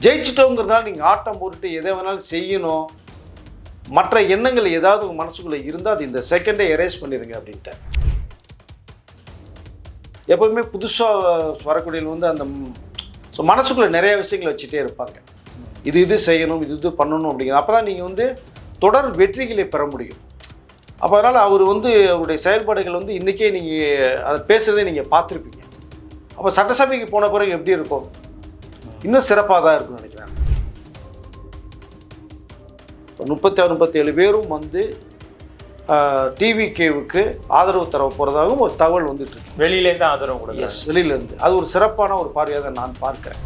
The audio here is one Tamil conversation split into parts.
ஜெயிச்சிட்டோங்கிறதுனால நீங்கள் ஆட்டம் போட்டுட்டு எதை வேணாலும் செய்யணும், மற்ற எண்ணங்கள் ஏதாவது உங்கள் மனசுக்குள்ளே இருந்தால் அது இந்த செகண்டே எரேஸ் பண்ணிடுங்க அப்படின்ட்டு. எப்போவுமே புதுசாக வரக்கூடியவங்க வந்து அந்த மனசுக்குள்ளே நிறைய விஷயங்களை வச்சுட்டே இருப்பாங்க. இது செய்யணும், இது பண்ணணும் அப்படிங்கிறது. அப்போ தான் நீங்கள் வந்து தொடர் வெற்றிகளை பெற முடியும். அப்போ அதனால் அவர் வந்து அவருடைய செயல்பாடுகள் வந்து இன்றைக்கே நீங்கள் அதை பேசுகிறதே நீங்கள் பார்த்துருப்பீங்க. அப்போ சட்டசபைக்கு போன பிறகு எப்படி இருக்கும்? இன்னும் சிறப்பாக தான் இருக்கும்னு நினைக்கிறேன். இப்போ 36-37 பேரும் வந்து டிவிகேவுக்கு ஆதரவு தர போகிறதாகவும் ஒரு தகவல் வந்துட்டு இருக்கு. வெளியிலேருந்து ஆதரவு கூட. எஸ், வெளியிலேருந்து. அது ஒரு சிறப்பான ஒரு பார்வையாக தான் நான் பார்க்குறேன்.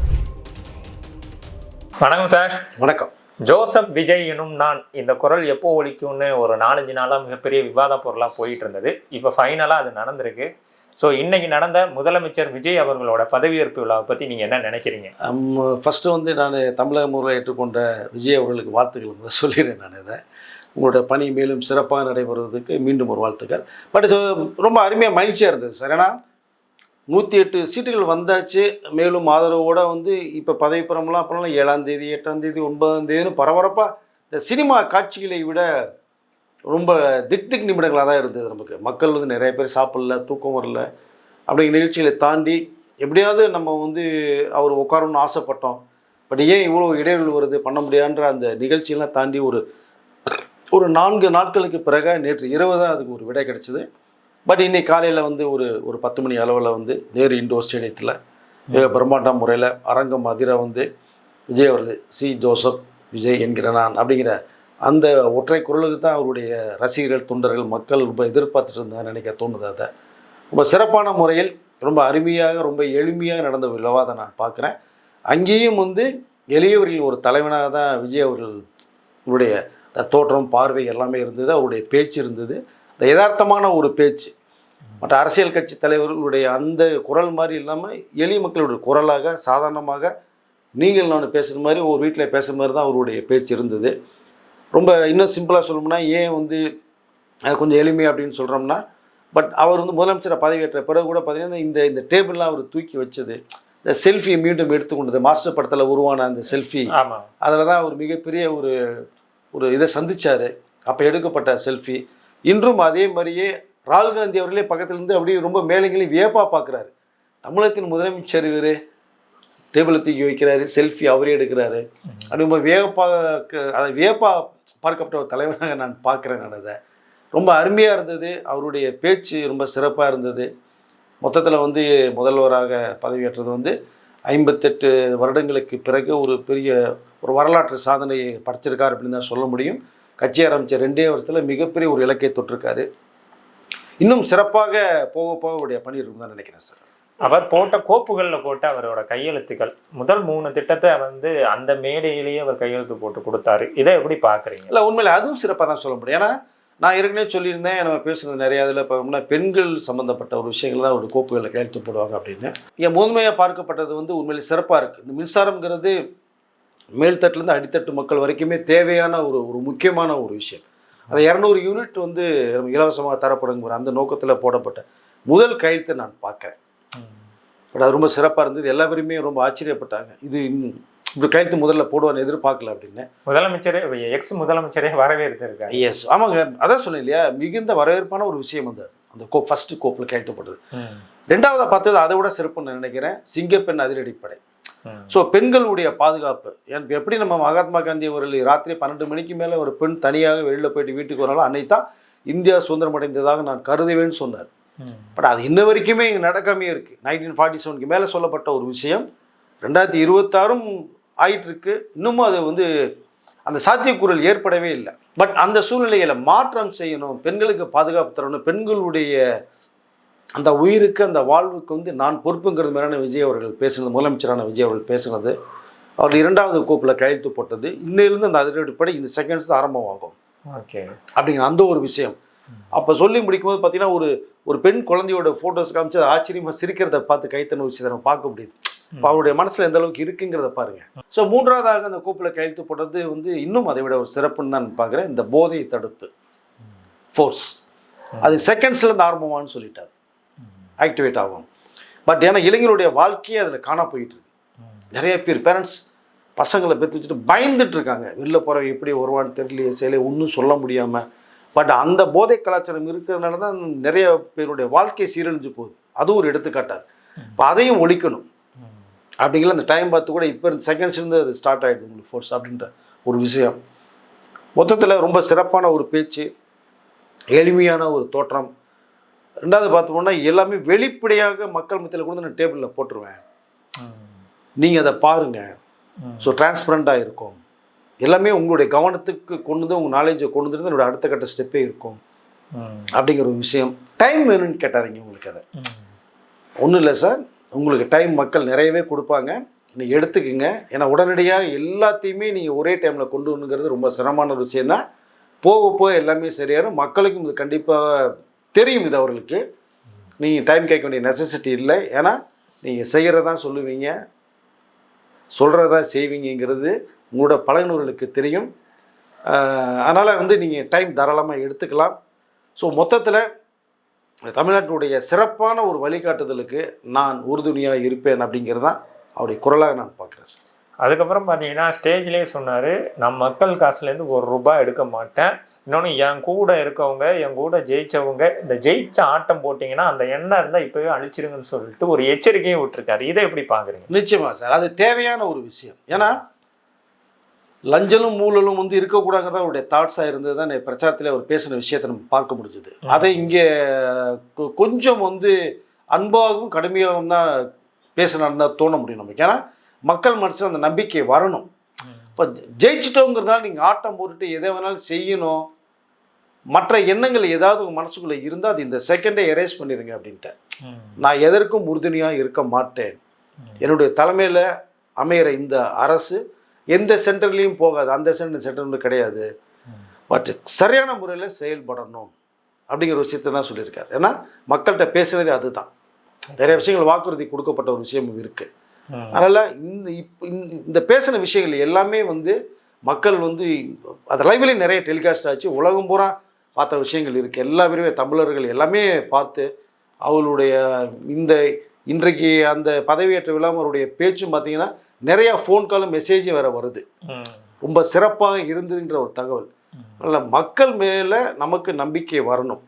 வணக்கம் சார். வணக்கம். ஜோசப் விஜய் எனும் நான் இந்த குரல் எப்போ ஒலிக்கும்னு ஒரு 4-5 நாளாக மிகப்பெரிய விவாத பொருளாக போயிட்டு இருந்தது. இப்போ ஃபைனலாக அது நடந்திருக்கு. ஸோ இன்னைக்கு நடந்த முதலமைச்சர் விஜய் அவர்களோட பதவியேற்பு விழாவை பற்றி நீங்கள் என்ன நினைக்கிறீங்க? ஃபஸ்ட்டு வந்து நான் தமிழக முறையில் ஏற்றுக்கொண்ட விஜய் அவர்களுக்கு வாழ்த்துக்கள் வந்து சொல்லிடுறேன். நான் இதை உங்களோட பணி மேலும் சிறப்பாக நடைபெறுவதற்கு மீண்டும் ஒரு வாழ்த்துக்கள். பட் ரொம்ப அருமையாக மகிழ்ச்சியாக இருந்தது சார். ஏன்னா 108 சீட்டுகள் வந்தாச்சு. மேலும் ஆதரவோடு வந்து இப்போ பதவி பெறமெல்லாம் அப்புறம்லாம் 7ஆம் தேதி 8ஆம் தேதி 9ஆம் தேதினு பரபரப்பாக இந்த சினிமா காட்சிகளை விட ரொம்ப திக் நிமிடங்களாக தான் இருந்தது. நமக்கு மக்கள் வந்து நிறைய பேர் சாப்பிடல, தூக்கம் வரல, அப்படிங்கிற நிகழ்ச்சிகளை தாண்டி எப்படியாவது நம்ம வந்து அவர் உட்காரணும்னு ஆசைப்பட்டோம். பட் ஏன் இவ்வளோ இடைவெளி வருது, பண்ண முடியாதுன்ற அந்த நிகழ்ச்சியெல்லாம் தாண்டி ஒரு 4 நாட்களுக்கு பிறகு நேற்று இரவு தான் அதுக்கு ஒரு விடை கிடச்சிது. பட் இன்னைக்கு காலையில் வந்து ஒரு 10 மணி அளவில் வந்து நேரு இண்டோர் ஸ்டேடியத்தில் மிக பிரம்மாண்ட முறையில் அரங்கம் அதிர வந்து விஜய் அவர்கள் ஜோசப் விஜய் என்கிற நான் அப்படிங்கிற அந்த ஒற்றை குரலுக்கு தான் அவருடைய ரசிகர்கள், தொண்டர்கள், மக்கள் ரொம்ப எதிர்பார்த்துட்டு இருந்தாங்க நினைக்க தோணுது. அதை ரொம்ப சிறப்பான முறையில் ரொம்ப அருமையாக ரொம்ப எளிமையாக நடந்த விழாவாக நான் பார்க்குறேன். அங்கேயும் வந்து எளியவர்களின் ஒரு தலைவனாக தான் விஜய் அவர்களுடைய தோற்றம், பார்வை எல்லாமே இருந்தது. அவருடைய பேச்சு இருந்தது, இந்த யதார்த்தமான ஒரு பேச்சு. மற்ற அரசியல் கட்சி தலைவர்களுடைய அந்த குரல் மாதிரி இல்லாமல் எளிய மக்களுடைய குரலாக சாதாரணமாக நீங்கள் நான் பேசுகிற மாதிரி ஒரு வீட்டில் பேசுகிற மாதிரி தான் அவருடைய பேச்சு இருந்தது. ரொம்ப இன்னும் சிம்பிளாக சொல்லணும்னா ஏன் வந்து கொஞ்சம் எளிமை அப்படின்னு சொல்கிறோம்னா, பட் அவர் வந்து முதலமைச்சரை பதவியேற்ற பிறகு கூட பார்த்திங்கன்னா இந்த டேபிள்லாம் அவர் தூக்கி வச்சது, இந்த செல்ஃபியை மீண்டும் எடுத்துக்கொண்டது, மாஸ்டர் படத்தில் உருவான அந்த செல்ஃபி, அதில் தான் அவர் மிகப்பெரிய ஒரு இதை சந்தித்தார். அப்போ எடுக்கப்பட்ட செல்ஃபி இன்றும் அதே மாதிரியே ராகுல் காந்தி அவர்களே பக்கத்துலேருந்து அப்படியே ரொம்ப மேலைங்களையும் வியப்பாக பார்க்குறாரு. தமிழகத்தின் முதலமைச்சர் இவர் டேபிளை தூக்கி வைக்கிறாரு, செல்ஃபி அவரே எடுக்கிறாரு. அப்படி ரொம்ப வியப்பாக பார்க்கப்பட்ட ஒரு தலைவனாக நான் பார்க்குறேன். நான் அதை ரொம்ப அருமையாக இருந்தது. அவருடைய பேச்சு ரொம்ப சிறப்பாக இருந்தது. மொத்தத்தில் வந்து முதல்வராக பதவியேற்றது வந்து 58 வருடங்களுக்கு பிறகு ஒரு பெரிய ஒரு வரலாற்று சாதனையை படைச்சிருக்கார் அப்படின்னு தான் சொல்ல முடியும். கட்சி ஆரம்பித்த 2 வருஷத்தில் மிகப்பெரிய ஒரு இலக்கை தொட்டிருக்காரு. இன்னும் சிறப்பாக போக அவருடைய பணி இருக்கும் தான் நினைக்கிறேன் சார். அவர் போட்ட கோப்புகளில் போட்ட அவரோட கையெழுத்துக்கள், முதல் 3 திட்டத்தை வந்து அந்த மேடையிலேயே அவர் கையெழுத்து போட்டு கொடுத்தாரு. இதை எப்படி பார்க்குறீங்க? இல்லை, உண்மையில் அதுவும் சிறப்பாக தான் சொல்ல முடியும். ஏன்னா நான் ஏற்கனவே சொல்லியிருந்தேன், நம்ம பேசுகிறது நிறையா இதில் இப்போ பெண்கள் சம்மந்தப்பட்ட ஒரு விஷயங்கள் தான் ஒரு கோப்புகளில் கையெழுத்து போடுவாங்க அப்படின்னு. இங்கே முதன்மையாக பார்க்கப்பட்டது வந்து உண்மையில் சிறப்பாக இருக்குது. இந்த மின்சாரங்கிறது மேல்தட்டிலேருந்து அடித்தட்டு மக்கள் வரைக்குமே தேவையான ஒரு முக்கியமான ஒரு விஷயம். அதை 200 யூனிட் வந்து நம்ம இலவசமாக தரப்படுங்கிற அந்த நோக்கத்தில் போடப்பட்ட முதல் கையெழுத்தை நான் பார்க்குறேன். பட் அது ரொம்ப சிறப்பாக இருந்தது. எல்லா பேருமே ரொம்ப ஆச்சரியப்பட்டாங்க. இது இப்படி கையெழுத்து முதல்ல போடுவான்னு எதிர்பார்க்கல அப்படின்னு. முதலமைச்சரே எக்ஸ் முதலமைச்சரே வரவேற்பிருக்காங்க. எஸ், ஆமாங்க, அதான் சொன்னேன் இல்லையா, மிகுந்த வரவேற்பான ஒரு விஷயம் அந்த ஃபஸ்ட்டு கோப்பில் கையெழுத்து போட்டது. 2வதாக பார்த்தது அதை விட சிறப்புன்னு நினைக்கிறேன், சிங்கப்பெண் அதிரடிப்படை. ஸோ பெண்களுடைய பாதுகாப்பு எப்படி நம்ம மகாத்மா காந்தி அவர்கள் ராத்திரி 12 மணிக்கு மேலே ஒரு பெண் தனியாக வெளியில் போயிட்டு வீட்டுக்கு வராலும் அன்னைக்கு தான் இந்தியா சுதந்திரம் அடைந்ததாக நான் கருதுவேன்னு சொன்னார். பட் அது இன்ன வரைக்குமே இங்கே நடக்காமே இருக்குது. 1947க்கு மேலே சொல்லப்பட்ட ஒரு விஷயம் 2026 ஆயிட்டு இருக்கு. இன்னமும் அது வந்து அந்த சாத்தியக்கூறல் ஏற்படவே இல்லை. பட் அந்த சூழ்நிலையில் மாற்றம் செய்யணும், பெண்களுக்கு பாதுகாப்பு தரணும், பெண்களுடைய அந்த உயிருக்கு அந்த வாழ்வுக்கு வந்து நான் பொறுப்புங்கிறது மாதிரியான விஜய் அவர்கள் பேசுனது, முதலமைச்சரான விஜய் அவர்கள் பேசுனது, அவர் 2வது கோப்பில் கையெழுத்து போட்டது. இன்னிலிருந்து அந்த அதிரடிப்படை இந்த செகண்ட்ஸ் தான் ஆரம்பமாகும். ஓகே, அப்படிங்கிற அந்த ஒரு விஷயம் அப்போ சொல்லி முடிக்கும்போது பார்த்தீங்கன்னா ஒரு பெண் குழந்தையோட ஃபோட்டோஸ் காமிச்சு அதை ஆச்சரியமாக சிரிக்கிறத பார்த்து கைத்தன விஷயத்தை நம்ம பார்க்க முடியுது. இப்போ அவருடைய மனசில் எந்த அளவுக்கு இருக்குங்கிறத பாருங்க. ஸோ 3வதாக அந்த கோப்பில் கையெழுத்து போட்டது வந்து இன்னும் அதை விட ஒரு சிறப்புன்னு தான் பார்க்குறேன். இந்த போதை தடுப்பு ஃபோர்ஸ் அது செகண்ட்ஸ்லேருந்து ஆரம்பமானு சொல்லிட்டார், ஆக்டிவேட் ஆகும். பட் ஏன்னா இளைஞருடைய வாழ்க்கையே அதில் காண போயிட்டு இருக்கு. நிறைய பேர் பேரண்ட்ஸ் பசங்களை பெற்று வச்சுட்டு பயந்துட்டு இருக்காங்க. வெளில போகிறவங்க எப்படி வருவான்னு தெரியலையே, செயலை ஒன்றும் சொல்ல முடியாமல். பட் அந்த போதை கலாச்சாரம் இருக்கிறதுனால தான் நிறைய பேருடைய வாழ்க்கை சீரழிஞ்சு போகுது. அதுவும் ஒரு எடுத்துக்காட்டாது. இப்போ அதையும் ஒழிக்கணும் அப்படிங்கிற அந்த டைம் பார்த்து கூட இப்போ செகண்ட்ஸ்லேருந்து அது ஸ்டார்ட் ஆகிடுது உங்களுக்கு ஃபோர்ஸ் அப்படின்ற ஒரு விஷயம். மொத்தத்தில் ரொம்ப சிறப்பான ஒரு பேச்சு, எளிமையான ஒரு தோற்றம். ரெண்டாவது பார்த்தோம்னா எல்லாமே வெளிப்படையாக மக்கள் மத்தியில் கூட நான் டேபிளில் போட்டுருவேன், நீங்கள் அதை பாருங்கள். ஸோ டிரான்ஸ்பரண்ட்டாக இருக்கும் எல்லாமே. உங்களுடைய கவனத்துக்கு கொண்டு வந்து உங்கள் நாலேஜை கொண்டு வந்து என்னோட அடுத்த கட்ட ஸ்டெப்பே இருக்கும் அப்படிங்கிற ஒரு விஷயம். டைம் வேணும்னு கேட்டாருங்க உங்களுக்கு. அதை ஒன்றும் இல்லை சார், உங்களுக்கு டைம் மக்கள் நிறையவே கொடுப்பாங்க, நீங்கள் எடுத்துக்கோங்க. ஏன்னா உடனடியாக எல்லாத்தையுமே நீங்கள் ஒரே டைமில் கொண்டு வரணுங்கிறது ரொம்ப சிரமமான ஒரு விஷயந்தான். போக போக எல்லாமே சரியாயிரும். மக்களுக்கும் இது கண்டிப்பாக தெரியும். இது அவர்களுக்கு நீங்கள் டைம் கேட்க வேண்டிய நெசசிட்டி இல்லை. ஏன்னா நீங்கள் செய்கிறதான் சொல்லுவீங்க, சொல்கிறதா செய்வீங்கிறது உங்களோட பழகினவர்களுக்கு தெரியும். அதனால் வந்து நீங்கள் டைம் தாராளமாக எடுத்துக்கலாம். ஸோ மொத்தத்தில் தமிழ்நாட்டினுடைய சிறப்பான ஒரு வழிகாட்டுதலுக்கு நான் உறுதுணையாக இருப்பேன் அப்படிங்கிறது தான் அவருடைய குரலாக நான் பார்க்குறேன் சார். அதுக்கப்புறம் பார்த்தீங்கன்னா ஸ்டேஜ்லேயே சொன்னார், நான் மக்கள் காசுலேருந்து ₹1 எடுக்க மாட்டேன். இன்னொன்று, என் கூட இருக்கவங்க, என் கூட ஜெயித்தவங்க இந்த ஜெயிச்ச ஆட்டம் போட்டிங்கன்னா அந்த எண்ணம் இருந்தால் இப்போவே அழிச்சிருங்கன்னு சொல்லிட்டு ஒரு எச்சரிக்கையும் விட்டுருக்காரு. இதை எப்படி பார்க்குறீங்க? நிச்சயமாக சார், அது தேவையான ஒரு விஷயம். ஏன்னா லஞ்சலும் மூலலும் வந்து இருக்கக்கூடாதுங்கிறத அவருடைய தாட்ஸாக இருந்தது தான் பிரச்சாரத்தில் அவர் பேசின விஷயத்தை நம்ம பார்க்க முடிஞ்சுது. அதை இங்கே கொஞ்சம் வந்து அன்பாகவும் கடுமையாகவும் தான் பேசினான்னு தான் தோண முடியும் நமக்கு. ஏன்னா மக்கள் மனசில் அந்த நம்பிக்கை வரணும். இப்போ ஜெயிச்சிட்டோங்கிறதுனால நீங்கள் ஆட்டம் போட்டுட்டு எதை வேணாலும் செய்யணும், மற்ற எண்ணங்கள் ஏதாவது உங்கள் மனசுக்குள்ளே இருந்தால் அது இந்த செகண்டே எரேஸ் பண்ணிடுங்க அப்படின்ட்டு. நான் எதற்கும் உறுதுணையாக இருக்க மாட்டேன். என்னுடைய தலைமையில் அமைகிற இந்த அரசு எந்த சென்டர்லேயும் போகாது, அந்த சென்டர் கிடையாது. பட் சரியான முறையில் செயல்படணும் அப்படிங்கிற விஷயத்தை தான் சொல்லியிருக்காரு. ஏன்னா மக்கள்கிட்ட பேசுகிறதே அதுதான். நிறைய விஷயங்கள் வாக்குறுதி கொடுக்கப்பட்ட ஒரு விஷயமும் இருக்குது. அதனால் இந்த பேசின விஷயங்கள் எல்லாமே வந்து மக்கள் வந்து அது லைவ்லேயும் நிறைய டெலிகாஸ்ட் ஆச்சு, உலகம் பூரா பார்த்த விஷயங்கள் இருக்குது. எல்லா பேருமே தமிழர்கள் எல்லாமே பார்த்து அவளுடைய இன்றைக்கு அந்த பதவியேற்ற விழாமருடைய பேச்சும் பார்த்தீங்கன்னா நிறையா ஃபோன் காலும் மெசேஜும் வேறு வருது. ரொம்ப சிறப்பாக இருந்ததுன்ற ஒரு தகவல். அதனால் மக்கள் மேலே நமக்கு நம்பிக்கை வரணும்,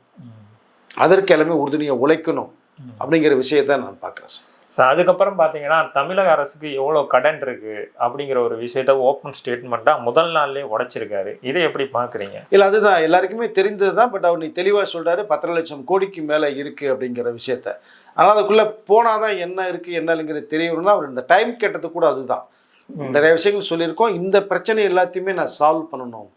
அதற்கு எல்லாமே உறுதுணையாக உழைக்கணும் அப்படிங்கிற விஷயத்தை நான் பார்க்குறேன் சார். சார் அதுக்கப்புறம் பார்த்தீங்கன்னா தமிழக அரசுக்கு எவ்வளோ கடன் இருக்குது அப்படிங்கிற ஒரு விஷயத்த ஓப்பன் ஸ்டேட்மெண்ட்டாக முதல் நாள்லேயே உடைச்சிருக்காரு. இதை எப்படி பார்க்குறீங்க? இல்லை, அதுதான் எல்லாருக்குமே தெரிந்தது தான். பட் அவர் நீ தெளிவாக சொல்கிறாரு 10 லட்சம் கோடிக்கு மேலே இருக்குது அப்படிங்கிற விஷயத்த. அதனால் அதுக்குள்ளே போனால் தான் என்ன இருக்குது என்ன இல்லைங்கிறது தெரியணும்னா அவர் இந்த டைம் கேட்டது கூட அதுதான். நிறைய விஷயங்கள் சொல்லியிருக்கோம். இந்த பிரச்சனை எல்லாத்தையுமே நான் சால்வ் பண்ணணும்.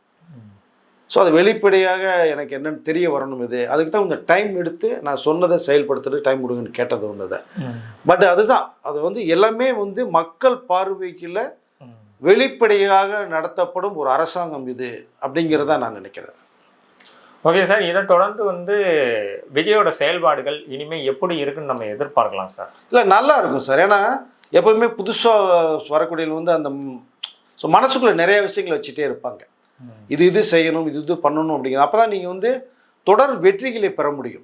ஸோ அது வெளிப்படையாக எனக்கு என்னென்னு தெரிய வரணும். இது அதுக்கு தான் கொஞ்சம் டைம் எடுத்து நான் சொன்னதை செயல்படுத்துறது டைம் கொடுங்கன்னு கேட்டது ஒன்று தான். பட் அதுதான் அது வந்து எல்லாமே வந்து மக்கள் பார்வைக்குள்ள வெளிப்படையாக நடத்தப்படும் ஒரு அரசாங்கம் இது அப்படிங்கிறத நான் நினைக்கிறேன். ஓகே சார், இதை தொடர்ந்து வந்து விஜயோட செயல்பாடுகள் இனிமேல் எப்படி இருக்குன்னு நம்ம எதிர்பார்க்கலாம் சார்? இல்லை, நல்லா இருக்கும் சார். ஏன்னா எப்போதுமே புதுசாக வரக்கூடியவங்க வந்து அந்த மனசுக்குள்ளே நிறைய விஷயங்களை வச்சுட்டே இருப்பாங்க. இது செய்யணும், இது பண்ணணும் அப்படிங்கிறது. அப்போ தான் நீங்கள் வந்து தொடர் வெற்றிகளை பெற முடியும்.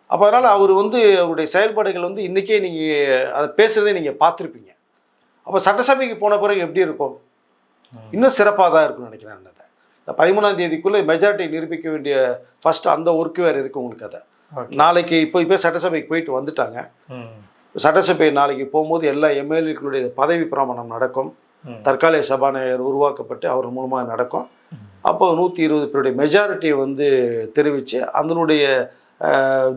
அப்போ அதனால் அவர் வந்து அவருடைய செயல்பாடுகள் வந்து இன்றைக்கே நீங்கள் அதை பேசுகிறதே நீங்கள் பார்த்துருப்பீங்க. அப்போ சட்டசபைக்கு போன பிறகு எப்படி இருக்கும்? இன்னும் சிறப்பாக தான் இருக்கும்னு நினைக்கிறேன். அந்த 13ஆம் தேதிக்குள்ளே மெஜாரிட்டி நிரூபிக்க வேண்டிய ஃபஸ்ட்டு அந்த ஒர்க்கு வேறு இருக்குது உங்களுக்கு. அதை நாளைக்கு இப்போ சட்டசபைக்கு போயிட்டு வந்துட்டாங்க. சட்டசபை நாளைக்கு போகும்போது எல்லா எம்எல்ஏக்களுடைய பதவி பிரமாணம் நடக்கும். தற்காலிக சபாநாயகர் உருவாக்கப்பட்டு அவர் மூலமாக நடக்கும். அப்போ 120 பேருடைய மெஜாரிட்டியை வந்து தெரிவித்து அதனுடைய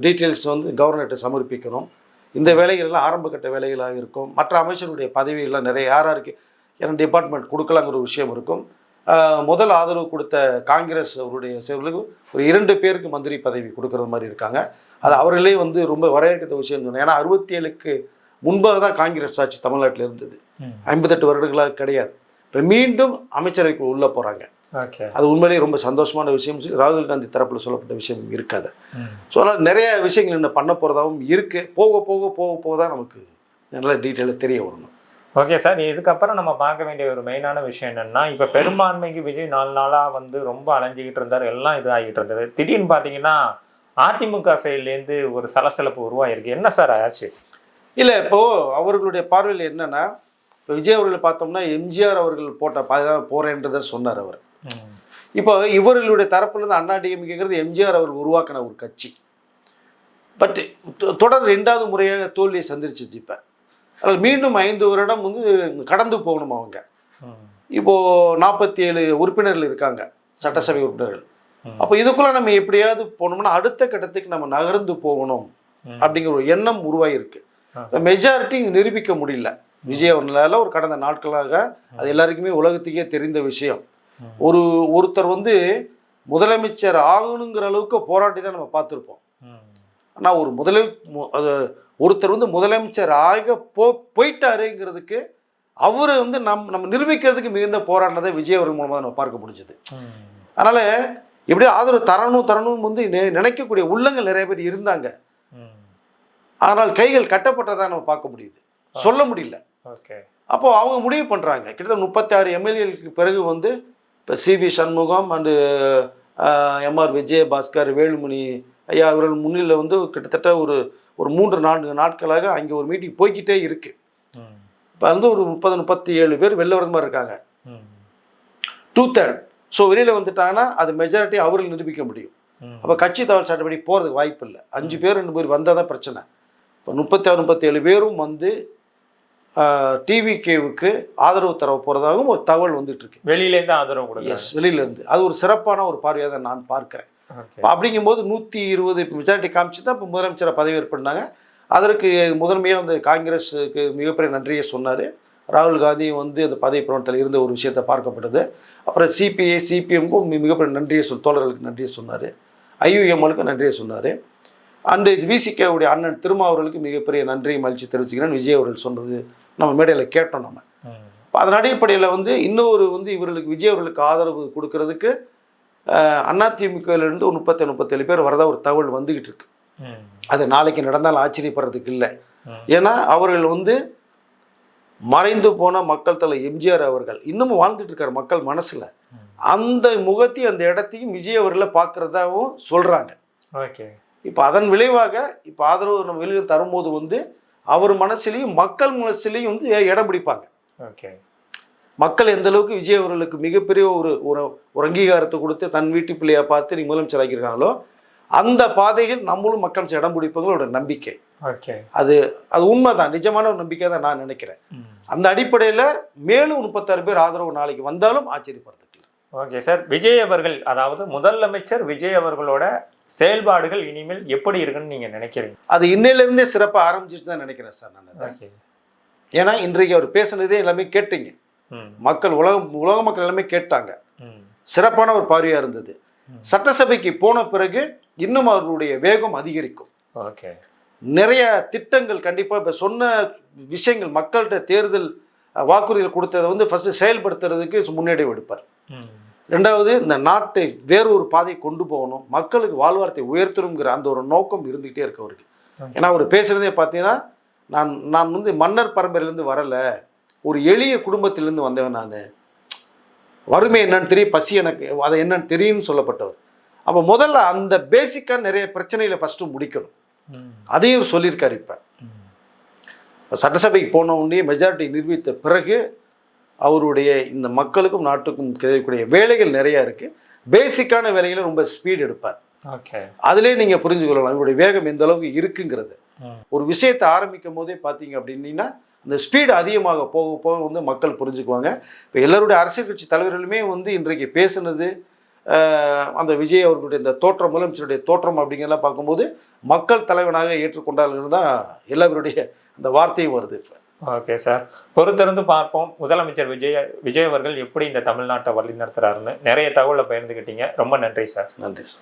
டீட்டெயில்ஸ் வந்து கவர்னர்கிட்ட சமர்ப்பிக்கணும். இந்த வேலைகள்லாம் ஆரம்ப கட்ட வேலைகளாக இருக்கும். மற்ற அமைச்சருடைய பதவிகள்லாம் நிறைய யாருக்கு என்ன டிபார்ட்மெண்ட் கொடுக்கலாங்கிற ஒரு விஷயம் இருக்கும். முதல் ஆதரவு கொடுத்த காங்கிரஸ் அவருடைய செயல்களுக்கு ஒரு 2 பேருக்கு மந்திரி பதவி கொடுக்குறது மாதிரி இருக்காங்க. அது அவர்களே வந்து ரொம்ப வரவேற்கிற விஷயம் சொன்னாங்க. ஏன்னா 67க்கு முன்பாக தான் காங்கிரஸ் ஆட்சி தமிழ்நாட்டில் இருந்தது, 58 வருடங்களாக கிடையாது. இப்போ மீண்டும் அமைச்சரவைக்கு உள்ளே போகிறாங்க. அது உண்மையிலேயே ரொம்ப சந்தோஷமான விஷயம். ராகுல் காந்தி தரப்பில் சொல்லப்பட்ட விஷயம் இருக்காது. ஸோ அதனால் நிறைய விஷயங்கள் இன்னும் பண்ண போகிறதாகவும் இருக்குது. போக போக போக போக தான் நமக்கு நல்ல டீட்டெயிலாக தெரிய வரணும். ஓகே சார், இதுக்கப்புறம் நம்ம பார்க்க வேண்டிய ஒரு மெயினான விஷயம் என்னென்னா, இப்போ பெரும்பான்மைக்கு விஜய் 4 நாளாக வந்து ரொம்ப அலைஞ்சிக்கிட்டு இருந்தார், எல்லாம் இதாகிட்டு இருந்தது. திடீர்னு பார்த்தீங்கன்னா அதிமுக சைட்லேருந்து ஒரு சலசலப்பு உருவாகிருக்கு. என்ன சார் ஆச்சு? இல்லை, இப்போது அவர்களுடைய பார்வையில் என்னென்னா இப்போ விஜய் அவர்கள் பார்த்தோம்னா எம்ஜிஆர் அவர்கள் போட்ட பாதை தான் போகிறேன்றதை சொன்னார் அவர். இப்போ இவர்களுடைய தரப்புலேருந்து அண்ணா டிஎம்கேங்கிறது எம்ஜிஆர் அவர்கள் உருவாக்கின ஒரு கட்சி. பட் தொடர் 2வது முறையாக தோல்வியை சந்திச்சிச்சு. இப்போ அதில் மீண்டும் 5 வருடம் வந்து கடந்து போகணும் அவங்க. இப்போது 47 உறுப்பினர்கள் இருக்காங்க, சட்டசபை உறுப்பினர்கள். அப்போ இதுக்குள்ளே நம்ம எப்படியாவது போனோம்னா அடுத்த கட்டத்துக்கு நம்ம நகர்ந்து போகணும் அப்படிங்கிற ஒரு எண்ணம் உருவாகிருக்கு. மெஜாரிட்டி நிரூபிக்க முடியல விஜய் அவர்களால். ஒரு கடந்த நாட்களாக அது எல்லாருக்குமே உலகத்துக்கே தெரிந்த விஷயம். ஒருத்தர் வந்து முதலமைச்சர் ஆகணுங்கிற அளவுக்கு போராட்டி தான் நம்ம பார்த்துருப்போம். ஆனால் ஒருத்தர் வந்து முதலமைச்சர் ஆக போயிட்டாருங்கிறதுக்கு அவரை வந்து நம்ம நிரூபிக்கிறதுக்கு மிகுந்த போராடினதை விஜய் அவர்கள் மூலமாக நம்ம பார்க்க முடிஞ்சது. அதனால் எப்படியோ ஆதரவு தரணும் வந்து நினைக்கக்கூடிய உள்ளங்கள் நிறைய பேர் இருந்தாங்க. ஆனால் கைகள் கட்டப்பட்டதாக நம்ம பார்க்க முடியுது, சொல்ல முடியல. அப்போ அவங்க முடிவு பண்ணுறாங்க. கிட்டத்தட்ட 36 எம்எல்ஏகளுக்கு பிறகு வந்து இப்போ CV Shanmugam and MR Vijayabaskar, Velumani ஐயா அவர்கள் முன்னிலையில் வந்து கிட்டத்தட்ட ஒரு 3-4 நாட்களாக அங்கே ஒரு மீட்டிங் போய்கிட்டே இருக்குது. இப்போ வந்து ஒரு 30-37 பேர் வெளில வரது மாதிரி இருக்காங்க, 2/3. ஸோ வெளியில் வந்துட்டாங்கன்னா அது மெஜாரிட்டி அவர்கள் நிரூபிக்க முடியும். அப்போ கட்சி தகவல் சட்டப்படி போகிறதுக்கு வாய்ப்பு இல்லை. 5 பேர் 2 பேர் வந்தால் தான் பிரச்சனை. இப்போ 36-37 பேரும் வந்து டிவிகேவுக்கு ஆதரவு தர போகிறதாகவும் ஒரு தகவல் வந்துட்டு இருக்கு. வெளியிலேருந்து ஆதரவு கூட. எஸ், வெளியிலேருந்து. அது ஒரு சிறப்பான ஒரு பார்வையாக தான் நான் பார்க்குறேன். அப்படிங்கும்போது 120 மெஜாரிட்டி காமிச்சு தான் இப்போ முதலமைச்சரை பதவியேற்பு பண்ணாங்க. அதற்கு முதன்மையாக வந்து காங்கிரஸுக்கு மிகப்பெரிய நன்றியை சொன்னார். ராகுல் காந்தி வந்து அந்த பதவி பிரமாணத்தில் இருந்த ஒரு விஷயத்தை பார்க்கப்பட்டது. அப்புறம் சிபிஐ சிபிஎம்க்கும் மிகப்பெரிய நன்றியை தோழர்களுக்கு நன்றியை சொன்னார். ஐயுஎம்எலுக்கு நன்றியை சொன்னார். அண்டு விசிகேவுடைய அண்ணன் திருமாவர்களுக்கு மிகப்பெரிய நன்றியை மகிழ்ச்சி தெரிவிச்சுக்கிறேன். விஜய் அவர்கள் சொன்னது நம்ம மேடையில் கேட்டோம். நம்ம அதன் அடிப்படையில் வந்து இன்னொரு வந்து இவர்களுக்கு விஜய் அவர்களுக்கு ஆதரவு கொடுக்கறதுக்கு அதிமுகவிலிருந்து 37 பேர் வரதா ஒரு தகவல் வந்துக்கிட்டு இருக்கு. அது நாளைக்கு நடந்தால் ஆச்சரியப்படுறதுக்கு இல்லை. ஏன்னா அவர்கள் வந்து மறைந்து போன மக்கள் தலை எம்ஜிஆர் அவர்கள் இன்னமும் வாழ்ந்துட்டு இருக்கார் மக்கள் மனசில். அந்த முகத்தையும் அந்த இடத்தையும் விஜய் அவர்களை பார்க்குறதாகவும் சொல்கிறாங்க. இப்போ அதன் விளைவாக இப்போ ஆதரவு நம்ம வெளியில் தரும்போது வந்து அவர் மனசுலையும் மக்கள் மனசுலையும் வந்து இடம் பிடிப்பாங்க. மக்கள் எந்த அளவுக்கு விஜய் அவர்களுக்கு மிகப்பெரிய ஒரு அங்கீகாரத்தை கொடுத்து தன் வீட்டு பிள்ளையை பார்த்து நீ முதலமைச்சர் ஆக்கியிருக்காங்களோ அந்த பாதைகள் நம்மளும் மக்கள் இடம் பிடிப்பாங்களோட நம்பிக்கை. அது உண்மைதான், நிஜமான ஒரு நம்பிக்கை தான் நான் நினைக்கிறேன். அந்த அடிப்படையில் மேலும் 36 பேர் ஆதரவு நாளைக்கு வந்தாலும் ஆச்சரியப்படுறதுக்கு. ஓகே சார், விஜய் அவர்கள் அதாவது முதலமைச்சர் விஜய் அவர்களோட செயல்பாடுகள் இனிமேல் எப்படி இருக்குன்னு நீங்க நினைக்கிறீங்க? அது இன்னையிலிருந்தே சிறப்பாக ஆரம்பிச்சிட்டு தான் நினைக்கிறேன் சார் நான். ஏன்னா இன்றைக்கு அவர் பேசுனதே எல்லாமே கேட்டீங்க, மக்கள் உலக மக்கள் எல்லாமே கேட்டாங்க. சிறப்பான ஒரு பார்வையாக இருந்தது. சட்டசபைக்கு போன பிறகு இன்னும் அவர்களுடைய வேகம் அதிகரிக்கும். நிறைய திட்டங்கள் கண்டிப்பாக இப்போ சொன்ன விஷயங்கள் மக்கள்கிட்ட தேர்தல் வாக்குறுதிகள் கொடுத்ததை வந்து ஃபஸ்ட்டு செயல்படுத்துறதுக்கு முன்னேறி எடுப்பார். 2வது இந்த நாட்டை வேறொரு பாதையை கொண்டு போகணும், மக்களுக்கு வாழ்வாரத்தை உயர்த்தணுங்கிற அந்த ஒரு நோக்கம் இருந்துகிட்டே இருக்கு அவருக்கு. ஏன்னா அவர் பேசுகிறதே பார்த்தீங்கன்னா நான் வந்து மன்னர் பரம்பரையிலேருந்து வரலை, ஒரு எளிய குடும்பத்திலேருந்து வந்தவன், நான் வறுமை என்னன்னு தெரியும், பசி எனக்கு அதை என்னன்னு தெரியும்னு சொல்லப்பட்டவர். அப்போ முதல்ல அந்த பேசிக்காக நிறைய பிரச்சனைகளை ஃபஸ்ட்டு முடிக்கணும், அதையும் சொல்லியிருக்காரு. இப்போ சட்டசபைக்கு போன உடனே மெஜாரிட்டி நிரூபித்த பிறகு அவருடைய இந்த மக்களுக்கும் நாட்டுக்கும் கிடைக்கக்கூடிய வேலைகள் நிறையா இருக்குது. பேசிக்கான வேலைகளை ரொம்ப ஸ்பீட் எடுப்பார். அதிலே நீங்கள் புரிஞ்சுக்கொள்ளலாம் இவருடைய வேகம் எந்த அளவுக்கு இருக்குங்கிறது. ஒரு விஷயத்தை ஆரம்பிக்கும் போதே பார்த்தீங்க அப்படின்னா அந்த ஸ்பீடு அதிகமாக போக போக வந்து மக்கள் புரிஞ்சுக்குவாங்க. இப்போ எல்லாருடைய அரசியல் கட்சி தலைவர்களுமே வந்து இன்றைக்கு பேசுனது அந்த விஜய் அவர்களுடைய இந்த தோற்றம், முதலமைச்சருடைய தோற்றம் அப்படிங்கிறதெல்லாம் பார்க்கும்போது மக்கள் தலைவனாக ஏற்றுக்கொண்டார்கள் தான் எல்லாருடைய அந்த வார்த்தையும் வருது. இப்போ ஓகே சார், பொறுத்திருந்து பார்ப்போம் முதலமைச்சர் விஜய் அவர்கள் எப்படி இந்த தமிழ்நாட்டை வழி நடத்துறாருன்னு. நிறைய தகவலை பகிர்ந்துக்கிட்டீங்க, ரொம்ப நன்றி சார். நன்றி சார்.